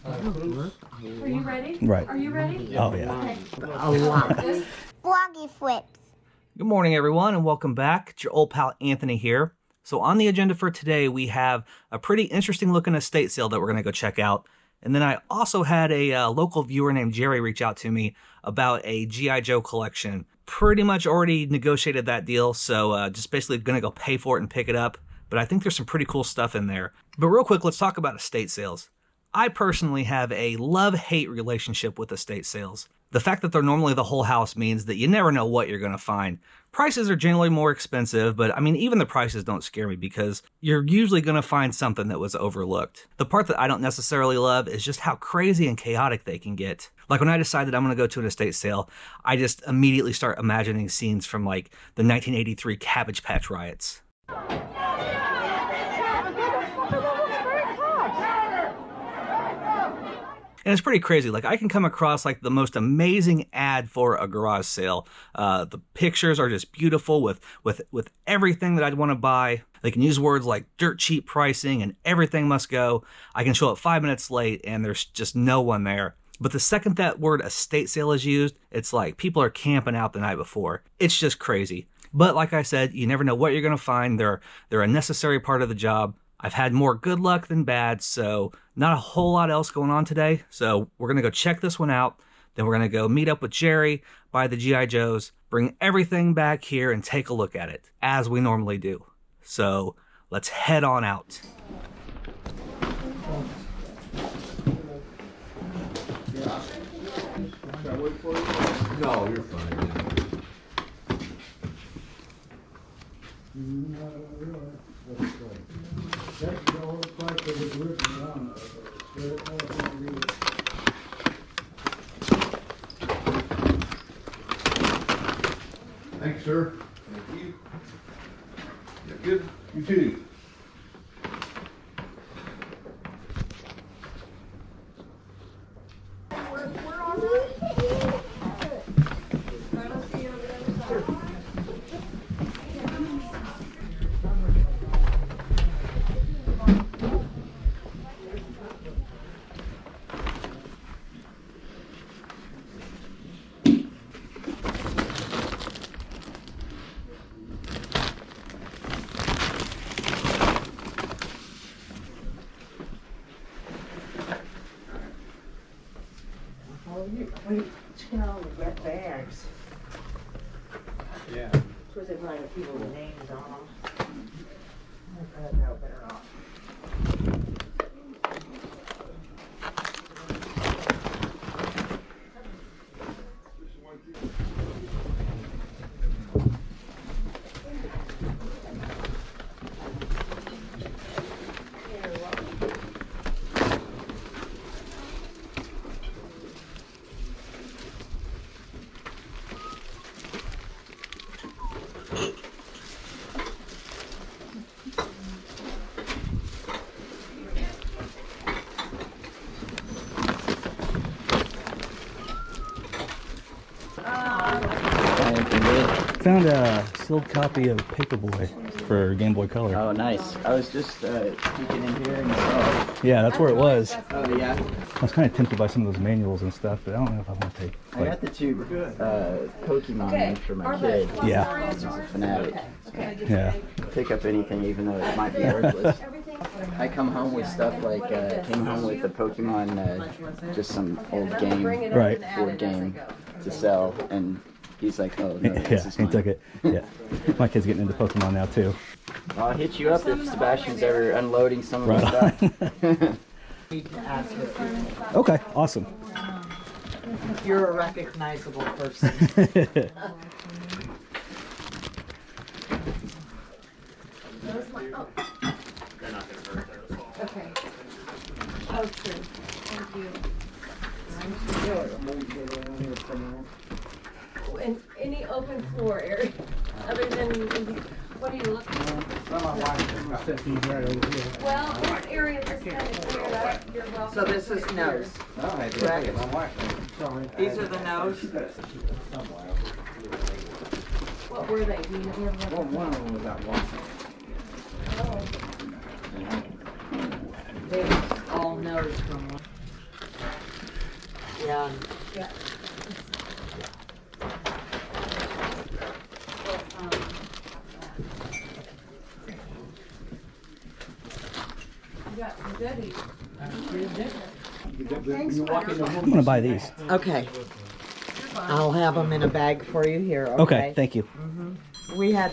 Are you ready? Right. Are you ready? Oh, yeah. Okay. A lot. Froggy flips. Good morning, everyone, and welcome back. It's your old pal Anthony here. So on the agenda for today, we have a pretty interesting looking estate sale that we're going to go check out. And then I also had a local viewer named Jerry reach out to me about a G.I. Joe collection. Pretty much already negotiated that deal, so just basically going to go pay for it and pick it up. But I think there's some pretty cool stuff in there. But real quick, let's talk about estate sales. I personally have a love-hate relationship with estate sales. The fact that they're normally the whole house means that you never know what you're going to find. Prices are generally more expensive, but I mean, even the prices don't scare me because you're usually going to find something that was overlooked. The part that I don't necessarily love is just how crazy and chaotic they can get. Like when I decided I'm going to go to an estate sale, I just immediately start imagining scenes from like the 1983 Cabbage Patch riots. And it's pretty crazy. Like I can come across like the most amazing ad for a garage sale. The pictures are just beautiful with everything that I'd want to buy. They can use words like dirt cheap pricing and everything must go. I can show up 5 minutes late and there's just no one there. But the second that word estate sale is used, it's like people are camping out the night before. It's just crazy. But like I said, you never know what you're going to find. They're a necessary part of the job. I've had more good luck than bad, so not a whole lot else going on today. So we're going to go check this one out. Then we're going to go meet up with Jerry, buy the G.I. Joes, bring everything back here and take a look at it, as we normally do. So let's head on out. No, you're fine. Thanks, sir. Thank you. Yeah, good. You too. Check out all the wet bags. Yeah. Suppose they probably have people's names on them. No, better not. Found a sealed copy of Paperboy for Game Boy Color. Oh, nice. I was just peeking in here and saw. Yeah, that's where it was. Oh, yeah. I was kind of tempted by some of those manuals and stuff, but I don't know if I want to take. I got the two Pokemon for my kid. Yeah. He's a fanatic. Yeah. Pick up anything, even though it might be worthless. I come home with stuff like, came home with a Pokemon, just some old game, Right. board game to sell, and he's like, oh, no, Yeah, this is he mine. took it. Yeah. My kid's getting into Pokemon now, too. I'll hit you up if Sebastian's ever unloading some of Right his stuff. Okay, awesome. You're a recognizable person. Okay. Oh, true. Thank you. And any open floor area, other than, what are you looking for? Well, this area just kind of cleared up. You're welcome. So this is nose. These are the nose. What were they? Do you have One of them was that one. Oh. They all nose from one. Yeah. Yeah. You got some goodies. I'm gonna buy these. Okay. I'll have them in a bag for you here. Okay, thank you. We had,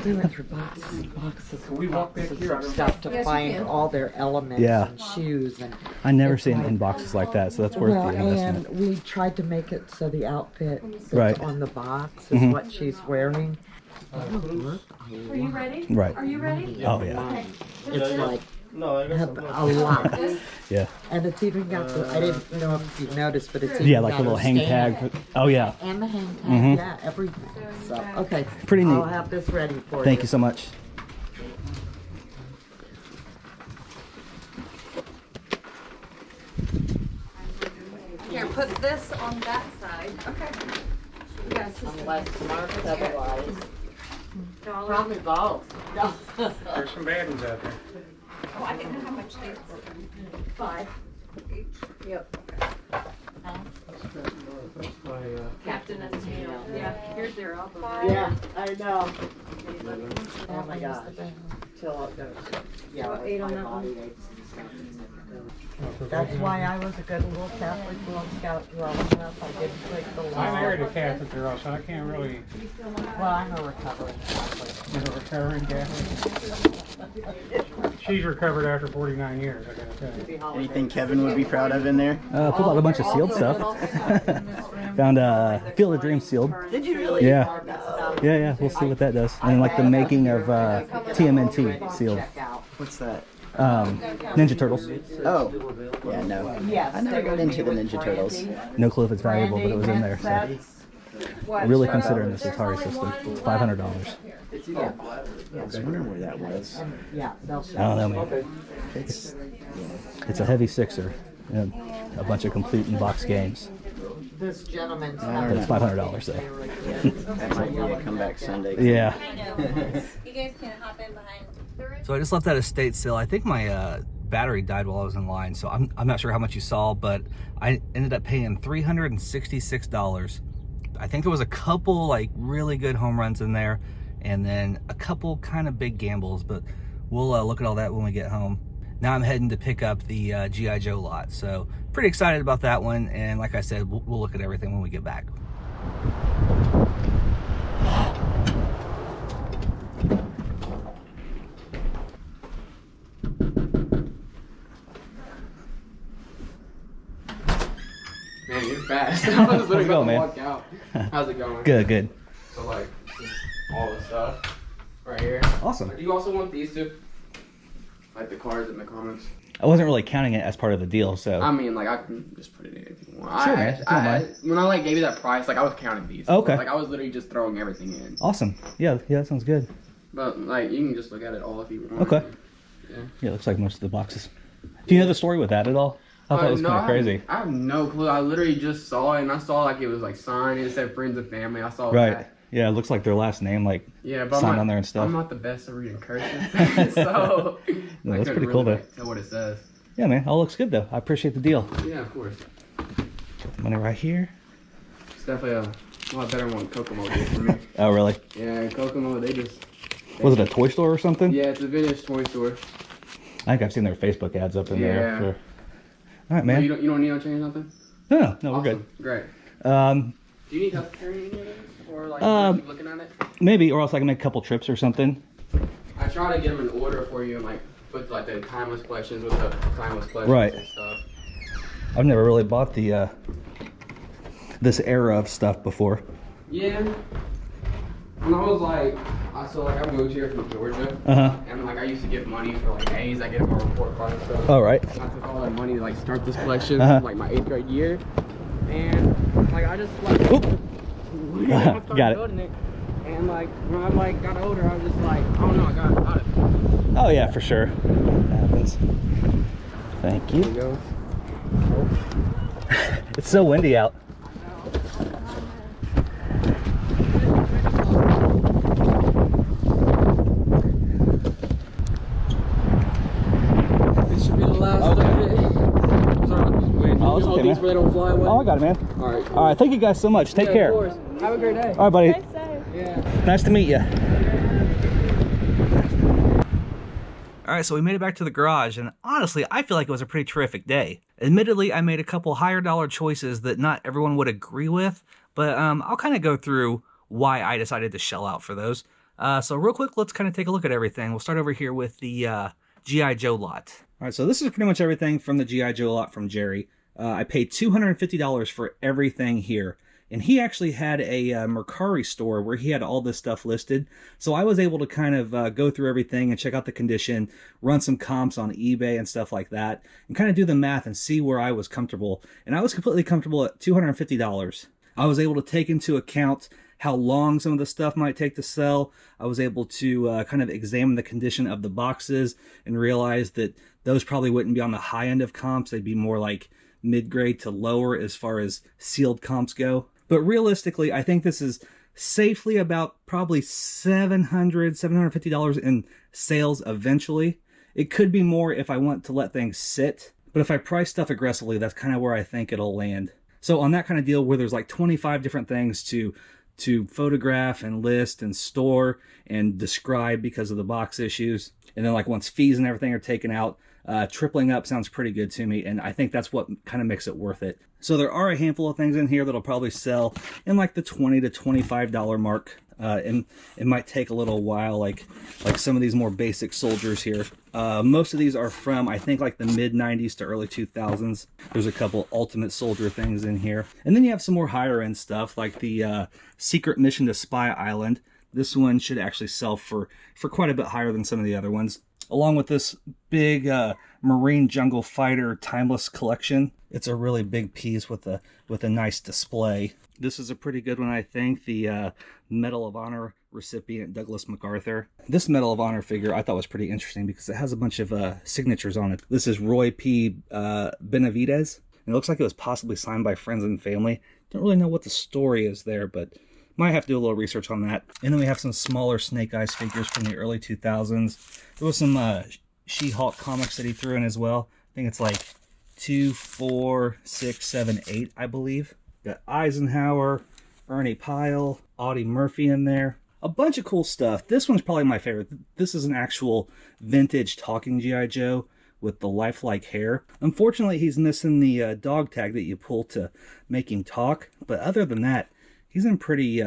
we went through boxes and boxes and boxes of stuff to Yes, you find can. all their elements Yeah. and shoes and. I never seen in boxes like that, so that's worth Well, the investment. and we tried to make it so the outfit that's Right. on the box is Mhm. what she's wearing. Are you ready? Right. Are you ready? Oh yeah. Okay. It's like No, I got a lot. Yeah. And it's even got the, I didn't know if you noticed, but it's even Yeah, like got a little hang stand. tag. Oh yeah. And the hang tag, Mhm. yeah, everything. So, okay. Pretty neat. I'll have this ready for you. Thank you so much. Here, put this on that side. Okay. Yes. Unless marked otherwise. $1. Probably both. No. There's some bad ones out there. Oh, I didn't know how much they were. 5 each. Yep. Captain and tail. Yeah, here's their album. Yeah, I know. Oh my gosh. Till it goes. Yeah. What, 8 on that one? body aches and stuff. That's why I was a good little Catholic Girl Scout growing up. I didn't take the law. I married a Catholic girl, so I can't really. Well, I'm a recovering Catholic. Is a recovering Catholic. She's recovered after 49 years, I gotta tell you. Anything Kevin would be proud of in there? Pulled out a bunch of sealed stuff. Found Field of Dreams sealed. Did you really? Yeah. Yeah. We'll see what that does. And then like the making of TMNT sealed. Check out. What's that? Ninja Turtles. Oh, yeah, no. Yes. I never got into the Ninja Turtles. No clue if it's valuable, but it was in there. So really considering this Atari system. It's $500. Yeah. I was wondering where that was. Yeah, they'll I don't know, man. It's It's a heavy sixer and a bunch of complete in-box games. This gentleman's But it's $500 though. that might be a comeback Sunday. Yeah. You guys can hop in behind. So I just left that estate sale. I think my battery died while I was in line, so I'm not sure how much you saw, but I ended up paying $366. I think there was a couple like really good home runs in there, and then a couple kind of big gambles, but we'll look at all that when we get home. Now I'm heading to pick up the G.I. Joe lot, so pretty excited about that one, and like I said, we'll look at everything when we get back. Man, you're fast. I was literally How's it going, about to man? walk out. How's it going? Good. So like, this is all the stuff right here. Awesome. Do you also want these two? Like the cards and the comics? I wasn't really counting it as part of the deal, so. I mean, like I can just put it in if you want. Sure, man. Don't mind. When I like gave you that price, like I was counting these. Okay. Like I was literally just throwing everything in. Awesome. Yeah, that sounds good. But like you can just look at it all if you want. Okay. Yeah. Yeah, it looks like most of the boxes. Do you know the story with that at all? I thought it was No, kind of crazy. I have no clue. I literally just saw it, and I saw like it was like signed. It said friends and family. I saw Right. that. Yeah, it looks like their last name, like Yeah, but signed I'm not, on there and stuff. I'm not the best at reading cursive, so No, I that's couldn't pretty cool, really, though. like, tell what it says. Yeah, man, all looks good though. I appreciate the deal. Yeah, of course. Put the money right here. It's definitely a lot better than what Kokomo did for me. Oh, really? Yeah, Kokomo, they just... Was it a toy store or something? Yeah, it's a vintage toy store. I think I've seen their Facebook ads up in there. Yeah. For... All right, So man. you don't need no change nothing? No, we're Awesome. good. Great. Um, Do you need help carrying any of this? Or like keep looking at it? maybe, or else I can make a couple trips or something. I try to get them in order for you and like put like the timeless collections with the timeless collections Right. and stuff. I've never really bought the this era of stuff before. Yeah. When I was like, I moved here from Georgia, and like I used to get money for like A's. I get my report card and stuff. All right. And I took all that money to like start this collection, like my 8th grade year, and like I just like I started Got it. building it. And like when I like got older, I was just like, I don't know, I got it. Oh yeah, for sure. That happens. Thank There you you. go. It's so windy out. This should be the last of it. Sorry about this wind. Oh, it's okay, man. They don't fly away. Oh, I got it, man. All right. All right, thank you guys so much. Take care. Of course. Have a great day. All right, buddy. Yeah. Nice to meet you. All right, so we made it back to the garage, and honestly, I feel like it was a pretty terrific day. Admittedly, I made a couple higher dollar choices that not everyone would agree with, but I'll kind of go through why I decided to shell out for those. So real quick, let's kind of take a look at everything. We'll start over here with the G.I. Joe lot. All right, so this is pretty much everything from the G.I. Joe lot from Jerry. I paid $250 for everything here. And he actually had a Mercari store where he had all this stuff listed. So I was able to kind of go through everything and check out the condition, run some comps on eBay and stuff like that, and kind of do the math and see where I was comfortable. And I was completely comfortable at $250. I was able to take into account how long some of the stuff might take to sell. I was able to kind of examine the condition of the boxes and realize that those probably wouldn't be on the high end of comps. They'd be more like mid-grade to lower as far as sealed comps go. But realistically, I think this is safely about probably $700, $750 in sales eventually. It could be more if I want to let things sit. But if I price stuff aggressively, that's kind of where I think it'll land. So on that kind of deal where there's like 25 different things to photograph and list and store and describe because of the box issues, and then like once fees and everything are taken out, tripling up sounds pretty good to me, and I think that's what kind of makes it worth it. So there are a handful of things in here that'll probably sell in like the $20 to $25 mark, and it might take a little while, like some of these more basic soldiers here. Most of these are from, I think, like the mid-90s to early 2000s. There's a couple Ultimate Soldier things in here. And then you have some more higher-end stuff, like the Secret Mission to Spy Island. This one should actually sell for quite a bit higher than some of the other ones. Along with this big Marine Jungle Fighter Timeless Collection. It's a really big piece with a nice display. This is a pretty good one, I think. The Medal of Honor recipient Douglas MacArthur. This Medal of Honor figure I thought was pretty interesting because it has a bunch of signatures on it. This is Roy P. Benavidez. And it looks like it was possibly signed by friends and family. Don't really know what the story is there, but might have to do a little research on that. And then we have some smaller Snake Eyes figures from the early 2000s. There was some She-Hulk comics that he threw in as well. I think it's like 2, 4, 6, 7, 8, I believe. Got Eisenhower, Ernie Pyle, Audie Murphy in there. A bunch of cool stuff. This one's probably my favorite. This is an actual vintage talking G.I. Joe with the lifelike hair. Unfortunately, he's missing the dog tag that you pull to make him talk. But other than that, he's in pretty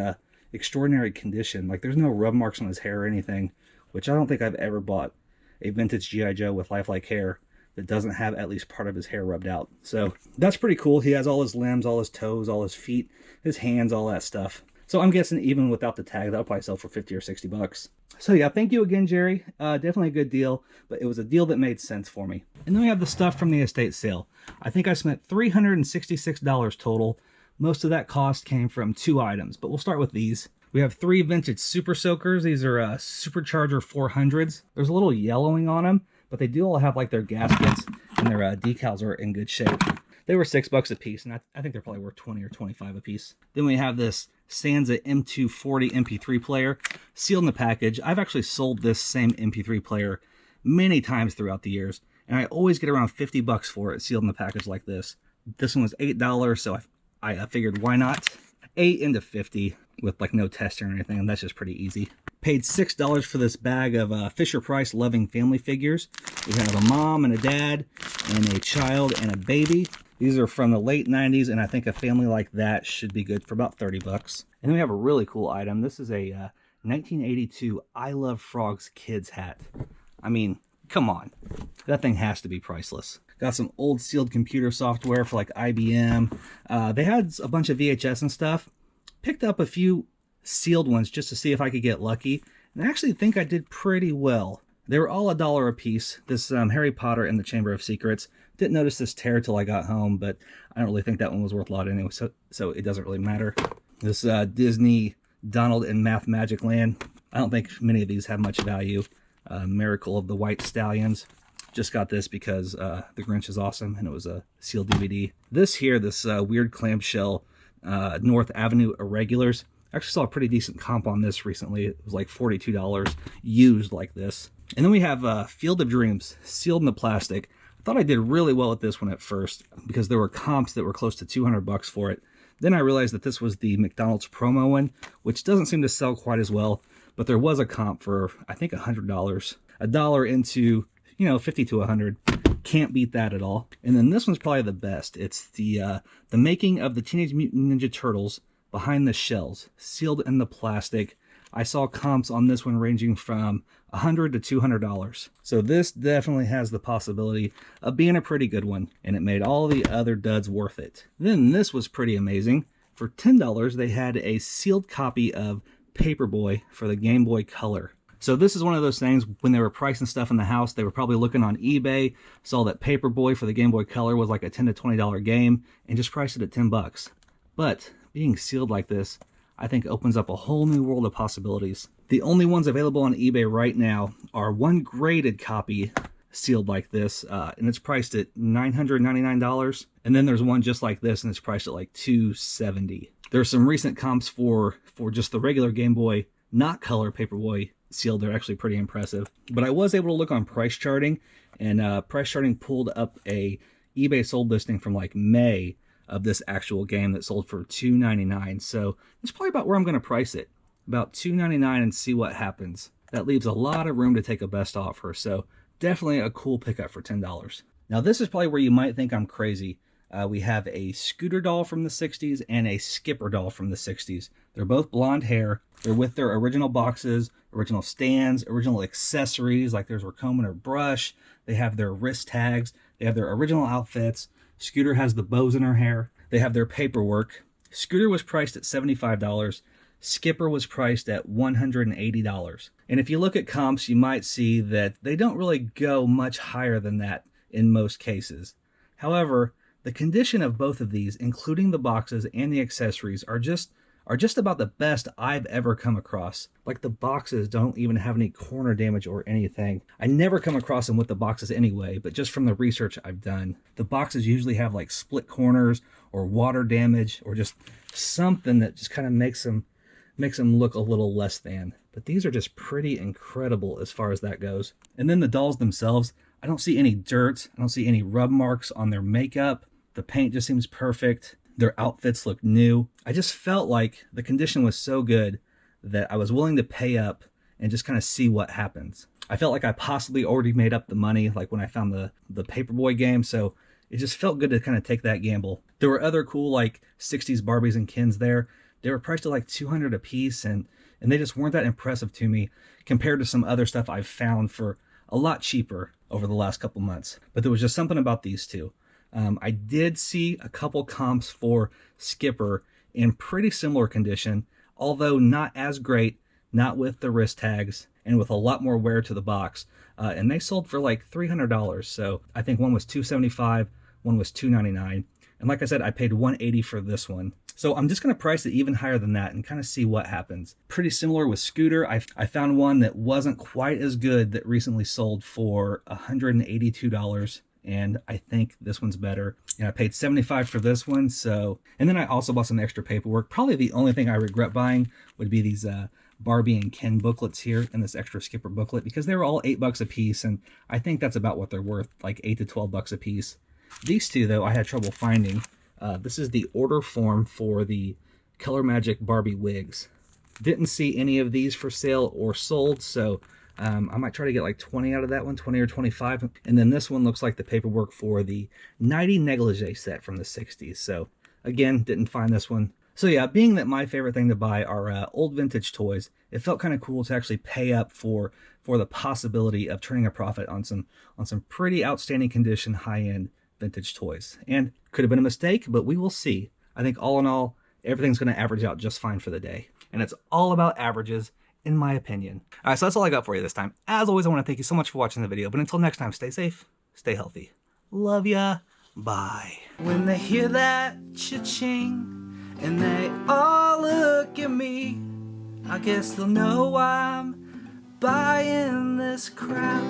extraordinary condition. Like, there's no rub marks on his hair or anything, which I don't think I've ever bought a vintage G.I. Joe with lifelike hair that doesn't have at least part of his hair rubbed out. So that's pretty cool. He has all his limbs, all his toes, all his feet, his hands, all that stuff. So I'm guessing even without the tag, that'll probably sell for 50 or 60 bucks. So yeah, thank you again, Jerry. Definitely a good deal, but it was a deal that made sense for me. And then we have the stuff from the estate sale. I think I spent $366 total. Most of that cost came from 2 items, but we'll start with these. We have 3 vintage Super Soakers. These are Supercharger 400s. There's a little yellowing on them, but they do all have like their gaskets and their decals are in good shape. They were $6 a piece, and I think they're probably worth 20 or 25 a piece. Then we have this Sansa M240 MP3 player, sealed in the package. I've actually sold this same MP3 player many times throughout the years, and I always get around 50 bucks for it, sealed in the package like this. This one was $8, so I figured why not? 8 into 50 with like no testing or anything, and that's just pretty easy. Paid $6 for this bag of Fisher-Price Loving Family figures. We have a mom and a dad and a child and a baby. These are from the late 90s, and I think a family like that should be good for about 30 bucks. And then we have a really cool item. This is a 1982 I Love Frogs kids hat. I mean, come on. That thing has to be priceless. Got some old sealed computer software for like IBM. They had a bunch of VHS and stuff. Picked up a few sealed ones just to see if I could get lucky. And I actually think I did pretty well. They were all $1 a piece. This Harry Potter and the Chamber of Secrets. Didn't notice this tear till I got home, but I don't really think that one was worth a lot anyway, so it doesn't really matter. This Disney Donald and Math Magic Land. I don't think many of these have much value. Miracle of the White Stallions. Just got this because The Grinch is awesome, and it was a sealed DVD. This here, this weird clamshell North Avenue Irregulars. I actually saw a pretty decent comp on this recently. It was like $42 used like this. And then we have Field of Dreams, sealed in the plastic. I Thought I did really well with this one at first because there were comps that were close to 200 bucks for it. Then I realized that this was the McDonald's promo one, which doesn't seem to sell quite as well, but there was a comp for, I think, $100. A dollar into, 50 to 100. Can't beat that at all. And then this one's probably the best. It's the making of the Teenage Mutant Ninja Turtles behind the shells, sealed in the plastic. I saw comps on this one ranging from $100 to $200. So this definitely has the possibility of being a pretty good one, and it made all the other duds worth it. Then this was pretty amazing. For $10, they had a sealed copy of Paperboy for the Game Boy Color. So this is one of those things, when they were pricing stuff in the house, they were probably looking on eBay, saw that Paperboy for the Game Boy Color was like a $10 to $20 game, and just priced it at 10 bucks. But being sealed like this, I think opens up a whole new world of possibilities. The only ones available on eBay right now are one graded copy sealed like this, and it's priced at $999. And then there's one just like this, and it's priced at like $270. There's some recent comps for just the regular Game Boy, not color Paperboy sealed. They're actually pretty impressive. But I was able to look on price charting, and price charting pulled up a eBay sold listing from like May of this actual game that sold for $299. So that's probably about where I'm going to price it, about $299, and see what happens. That leaves a lot of room to take a best offer, so definitely a cool pickup for $10. Now this is probably where you might think I'm crazy. We have a Scooter doll from the 60s and a Skipper doll from the 60s. They're both blonde hair. They're with their original boxes, original stands, original accessories, like there's their comb and her brush. They have their wrist tags. They have their original outfits. Scooter has the bows in her hair. They have their paperwork. Scooter was priced at $75. Skipper was priced at $180. And if you look at comps, you might see that they don't really go much higher than that in most cases. However, the condition of both of these, including the boxes and the accessories, are just about the best I've ever come across. Like, the boxes don't even have any corner damage or anything. I never come across them with the boxes anyway, but just from the research I've done, the boxes usually have like split corners or water damage or just something that just kind of makes them look a little less than. But these are just pretty incredible as far as that goes. And then the dolls themselves, I don't see any dirt. I don't see any rub marks on their makeup. The paint just seems perfect. Their outfits look new. I just felt like the condition was so good that I was willing to pay up and just kind of see what happens. I felt like I possibly already made up the money, like when I found the Paperboy game, so it just felt good to kind of take that gamble. There were other cool like 60s Barbies and Kens there. They were priced at like $200 a piece, and they just weren't that impressive to me compared to some other stuff I've found for a lot cheaper over the last couple months. But there was just something about these two. I did see a couple comps for Skipper in pretty similar condition, although not as great, not with the wrist tags, and with a lot more wear to the box. And they sold for like $300. So I think one was $275, one was $299. And like I said, I paid $180 for this one. So I'm just going to price it even higher than that and kind of see what happens. Pretty similar with Scooter. I found one that wasn't quite as good that recently sold for $182. And I think this one's better. And I paid $75 for this one. So, and then I also bought some extra paperwork. Probably the only thing I regret buying would be these Barbie and Ken booklets here in this extra Skipper booklet, because they were all $8 a piece, and I think that's about what they're worth, like $8 to $12 a piece. These two, though, I had trouble finding. This is the order form for the Color Magic Barbie wigs. Didn't see any of these for sale or sold, so I might try to get like 20 out of that one, 20 or 25. And then this one looks like the paperwork for the Nighty Negligee set from the 60s. So again, didn't find this one. So yeah, being that my favorite thing to buy are old vintage toys, it felt kind of cool to actually pay up for the possibility of turning a profit on some pretty outstanding condition, high-end vintage toys. And could have been a mistake, but we will see. I think all in all, everything's going to average out just fine for the day. And it's all about averages, in my opinion. All right, so that's all I got for you this time. As always, I want to thank you so much for watching the video. But until next time, stay safe, stay healthy. Love ya. Bye. When they hear that cha-ching and they all look at me, I guess they'll know I'm buying this crap.